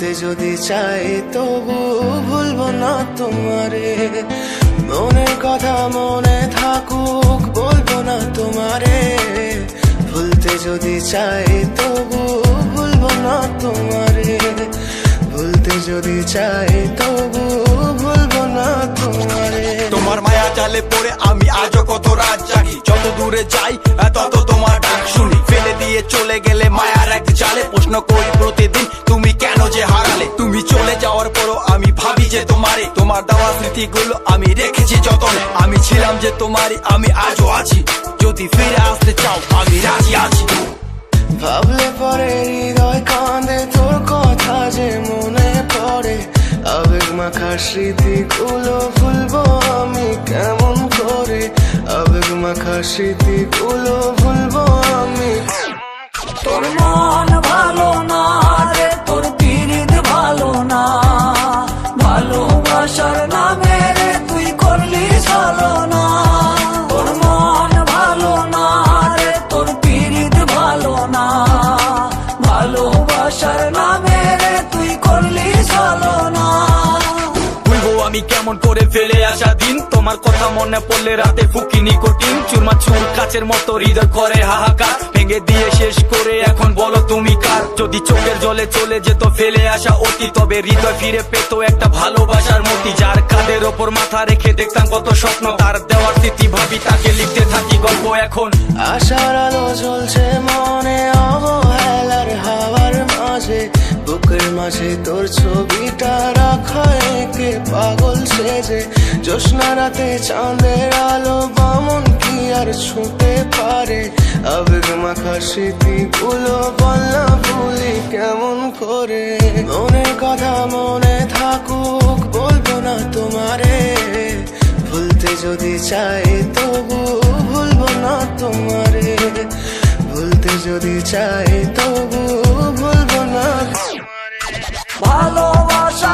ভুলতে যদি চাই তবু ভুলবো না তোমারে। মনের কথা মনে থাকুক বলবো না তোমারে। ভুলতে যদি চাই তবু ভুলবো না তোমারে। ভুলতে যদি চাই তবু ভুলবো না তোমারে। তোমার মায়া জালে পড়ে আমি আজও কত রাত জাগি, যত দূরে যাই তত তোমার ডাক শুনি। ফেলে দিয়ে চলে গেলে মায়ার এক জালে প্রশ্ন করি প্রতিদিন তুমি কেন যে হারালে। তুমি চলে যাওয়ার পরও আমি ভাবি যে তোমারে, তোমার দেওয়া স্মৃতিগুলো আমি রেখেছি যতনে। আমি ছিলাম যে তোমারই, আমি আজও আছি, যদি ফিরে আসতে চাও আমি রাজি আছি। ভাবলে পরে হৃদয় কাঁদে তোর কথা যে মনে পড়ে। আবেগ মাখা স্মৃতিগুলো ভুলবো আমি কেমন করে। আবেগ মাখা স্মৃতিগুলো ভুলবো আমি। তোর মন ভালো না রে, তোর পিরিত ভালো না। ভালোবাসার নামে রে তুই করলি ছলনা। তোর মন ভালো না রে, তোর পিরিত ভালো না। ভালোবাসার নামে রে তুই করলি ছলনা। ভুলবো আমি কেমন করে ফেলে আসা দিন, তোমার কথা মনে পড়লে রাতে ফুকি নিকোটিন। চুরমা চুর কাচের মতো হৃদয় করে হাহাকার, ভেঙে দিয়ে শেষ করে এখন বলো তুমি কার। যদি চোখের জলে চলে যেত ফেলে আসা অতি, তবে হৃদয় ফিরে পেত একটা ভালোবাসার মতি। যার কাঁধের ওপর মাথা রেখে দেখতাম কত স্বপ্ন, তার দেওয়ার স্মৃতি ভাবি তাকে লিখতে থাকি গল্প এখন। আশার আলো জ্বলছে মনে অবহেলার হাওয়ার মাঝে। বুকের মাঝে তোর ছবিটা রাখা একে পাগল সেজে। জ্যোৎস্না রাতে চাঁদের আলো বামন কি আর ছুঁতে পারে। আবেগ মাখা স্মৃতিগুলো বলনা ভুলি কেমন করে। মনের কথা মনে থাকুক বলবো না তোমারে। ভুলতে যদি চাই তবু ভুলবো না তোমারে। ভুলতে যদি চাই তবু ভুলবো না তোমারে। ভালোবাসা